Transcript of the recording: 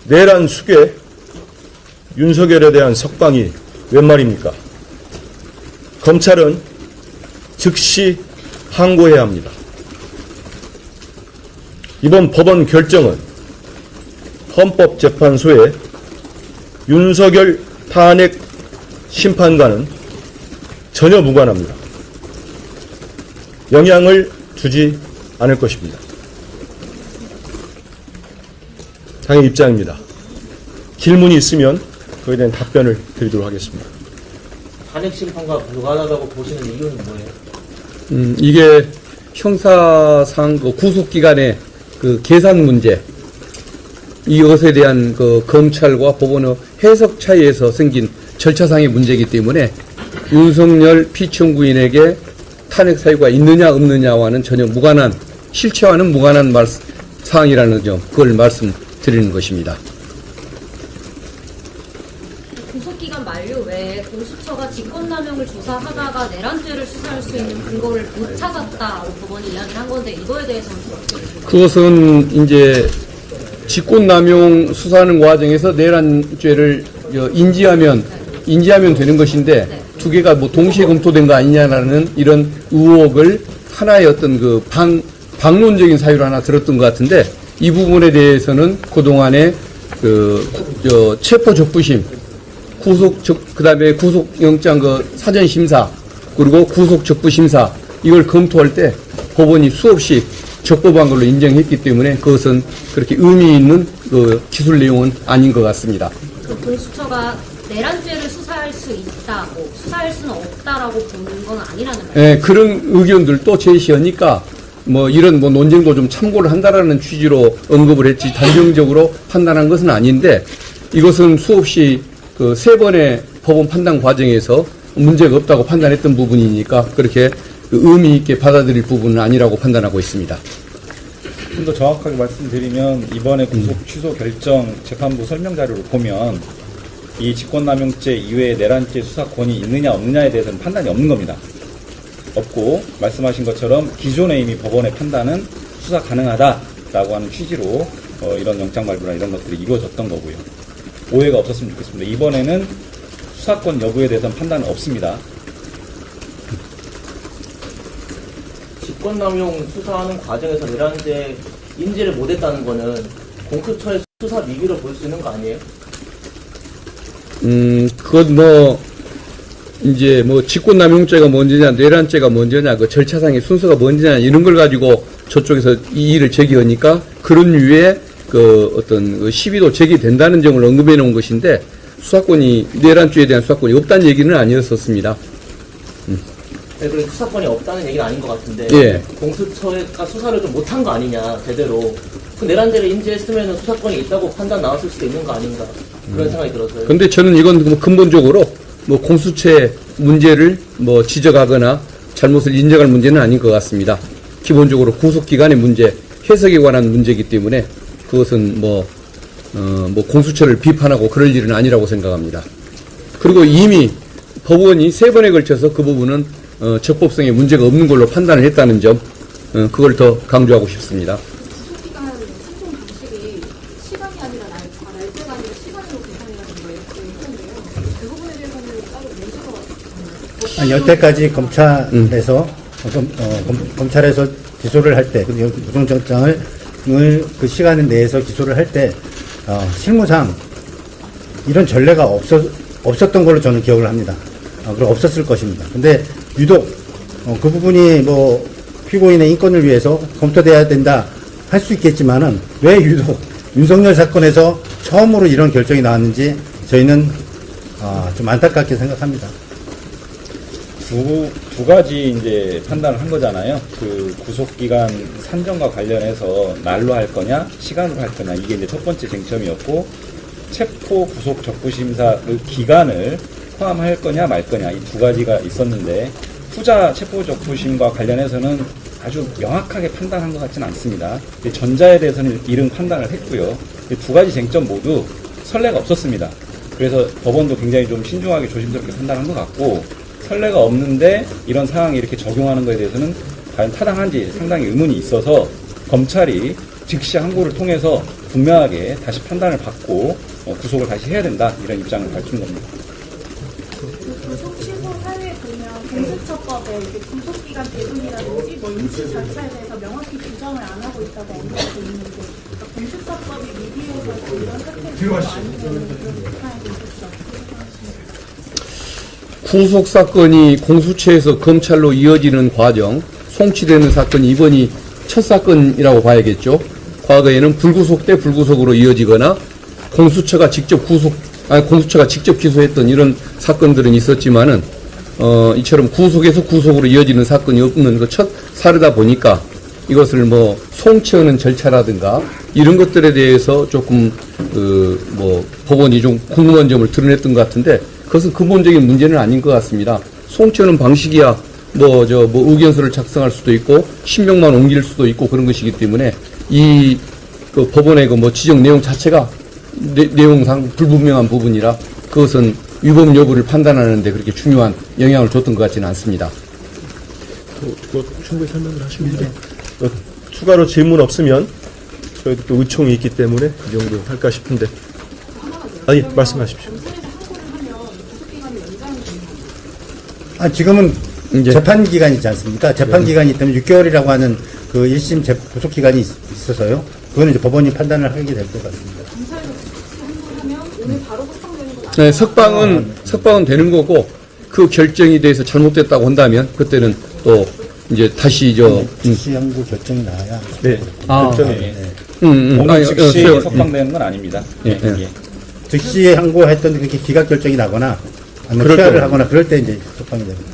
내란 숙에 윤석열에 대한 석방이 웬 말입니까? 검찰은 즉시 항고해야 합니다. 이번 법원 결정은 헌법재판소의 윤석열 탄핵 심판과는 전혀 무관합니다. 영향을 주지 않을 것입니다. 당의 입장입니다. 질문이 있으면 그에 대한 답변을 드리도록 하겠습니다. 탄핵 심판과 무관하다고 보시는 이유는 뭐예요? 이게 형사상 그 구속기간의 그 계산 문제, 이것에 대한 그 검찰과 법원의 해석 차이에서 생긴 절차상의 문제이기 때문에 윤석열 피청구인에게 탄핵 사유가 있느냐 없느냐와는 전혀 무관한, 실체와는 무관한 사항이라는 점, 그걸 말씀드리는 것입니다. 구속기간 만료 외에 공수처가 직권남용을 조사하다가 내란죄를 수사할 수 있는 근거를 못 찾았다고 법원이 이야기를 한 건데, 이거에 대해서는 어떻게 보십니까? 그것은 이제 직권남용 수사하는 과정에서 내란죄를 인지하면 되는 것인데, 두 개가 뭐 동시에 검토된 거 아니냐라는 이런 의혹을 하나의 어떤 그 방론적인 사유로 하나 들었던 것 같은데, 이 부분에 대해서는 그동안에 체포 적부심, 그다음에 구속영장 사전 심사, 그리고 구속 적부 심사, 이걸 검토할 때 법원이 수없이 적법한 걸로 인정했기 때문에 그것은 그렇게 의미 있는 기술 내용은 아닌 것 같습니다. 그 공수처가 내란죄를 수사할 수 있다고, 수사할 수는 없다라고 보는 건 아니라는 말이에요. 네, 그런 의견들도 제시하니까 이런 논쟁도 좀 참고를 한다라는 취지로 언급을 했지, 단정적으로 판단한 것은 아닌데, 이것은 수없이 세 번의 법원 판단 과정에서 문제가 없다고 판단했던 부분이니까 그렇게 의미 있게 받아들일 부분은 아니라고 판단하고 있습니다. 좀 더 정확하게 말씀드리면, 이번에 구속 취소 결정 재판부 설명 자료를 보면 이 직권남용죄 이외에 내란죄 수사권이 있느냐 없느냐에 대해서는 판단이 없는 겁니다. 없고, 말씀하신 것처럼 기존에 이미 법원의 판단은 수사 가능하다라고 하는 취지로 이런 영장 발부나 이런 것들이 이루어졌던 거고요. 오해가 없었으면 좋겠습니다. 이번에는 수사권 여부에 대해서는 판단은 없습니다. 직권남용 수사하는 과정에서 내란죄 인지를 못했다는 거는 공수처의 수사 미비로 볼 수 있는 거 아니에요? 그건 이제 직권남용죄가 먼저냐, 내란죄가 먼저냐, 그 절차상의 순서가 먼저냐, 이런 걸 가지고 저쪽에서 이 일을 제기하니까 그런 류의 어떤 시비도 제기된다는 점을 언급해 놓은 것인데, 내란죄에 대한 수사권이 없다는 얘기는 아니었었습니다. 네, 그래서 수사권이 없다는 얘기는 아닌 것 같은데, 예. 공수처가 수사를 좀 못한 거 아니냐, 제대로. 그 내란죄를 인지했으면 수사권이 있다고 판단 나왔을 수도 있는 거 아닌가, 그런 생각이 들어서요. 근데 저는 이건 근본적으로 공수처의 문제를 지적하거나 잘못을 인정할 문제는 아닌 것 같습니다. 기본적으로 구속기간의 문제, 해석에 관한 문제이기 때문에 그것은 공수처를 비판하고 그럴 일은 아니라고 생각합니다. 그리고 이미 법원이 3번에 걸쳐서 그 부분은 적법성에 문제가 없는 걸로 판단을 했다는 점, 그걸 더 강조하고 싶습니다. 구속기간 생성 방식이 시간이 아니라 날짜가 아니라 시간으로 계산이라는 거 이렇게 했는데요. 그 부분에 대해서는 따로 문제가 아니, 여태까지 검찰에서 검찰에서 기소를 할 때, 구속영장을 그 시간 내에서 기소를 할 때 실무상 이런 전례가 없었던 걸로 저는 기억을 합니다. 그리고 없었을 것입니다. 근데 유독 그 부분이 피고인의 인권을 위해서 검토돼야 된다 할 수 있겠지만은, 왜 유독 윤석열 사건에서 처음으로 이런 결정이 나왔는지 저희는 좀 안타깝게 생각합니다. 두 가지 이제 판단을 한 거잖아요. 그 구속기간 산정과 관련해서 날로 할 거냐, 시간으로 할 거냐, 이게 이제 첫 번째 쟁점이었고, 체포 구속 적부심사 그 기간을 포함할 거냐 말 거냐, 이 두 가지가 있었는데, 후자 체포 적부심과 관련해서는 아주 명확하게 판단한 것 같지는 않습니다. 전자에 대해서는 이른 판단을 했고요. 두 가지 쟁점 모두 선례가 없었습니다. 그래서 법원도 굉장히 좀 신중하게 조심스럽게 판단한 것 같고, 선례가 없는데 이런 상황이 이렇게 적용하는 것에 대해서는 과연 타당한지 상당히 의문이 있어서 검찰이 즉시 항고를 통해서 분명하게 다시 판단을 받고 구속을 다시 해야 된다 이런 입장을 밝힌 겁니다. 구속 취소 사유에 보면 공수처법에 이렇게 구속기간 배분이라든지 뭐 임시 절차에 대해서 명확히 규정을 안 하고 있다고 언급하고 있는데 그러니까 공수처법이 미비해서 이런 사태를 아니면 그런 비판이 있었죠. 구속 사건이 공수처에서 검찰로 이어지는 과정, 송치되는 사건이 이번이 첫 사건이라고 봐야겠죠. 과거에는 불구속 때 불구속으로 이어지거나 공수처가 직접 기소했던 이런 사건들은 있었지만은 이처럼 구속에서 구속으로 이어지는 사건이 없는 그 첫 사례다 보니까 이것을 뭐 송치하는 절차라든가 이런 것들에 대해서 조금 법원이 좀 궁금한 점을 드러냈던 것 같은데 그것은 근본적인 문제는 아닌 것 같습니다. 송치하는 방식이야 의견서를 작성할 수도 있고 신명만 옮길 수도 있고 그런 것이기 때문에 이 법원의 지적 내용 자체가 내용상 불분명한 부분이라 그것은 위법 여부를 판단하는데 그렇게 중요한 영향을 줬던 것 같지는 않습니다. 충분히 설명을 하시는데 추가로 질문 없으면 저희도 또 의총이 있기 때문에 이 정도 할까 싶은데 아니 말씀하십시오. 지금은 이제 재판 기간이지 않습니까? 재판 기간이 있다면 6개월이라고 하는 그 1심 구속 기간이 있어서요. 그거는 이제 법원이 판단을 하게 될 것 같습니다. 검찰에서 항고하면 오늘 바로 확정되는 건 네, 석방은 되는 거고 그 결정이 대해서 잘못됐다고 한다면 그때는 또 이제 다시 즉시 항고 결정이 나야. 네. 결정이 오늘 즉시 석방되는 건 아닙니다. 예, 예. 예. 즉시 항고했던 그렇게 기각 결정이 나거나 아니면 그럴 취하를 경우. 하거나 그럴 때 이제 석방이 됩니다.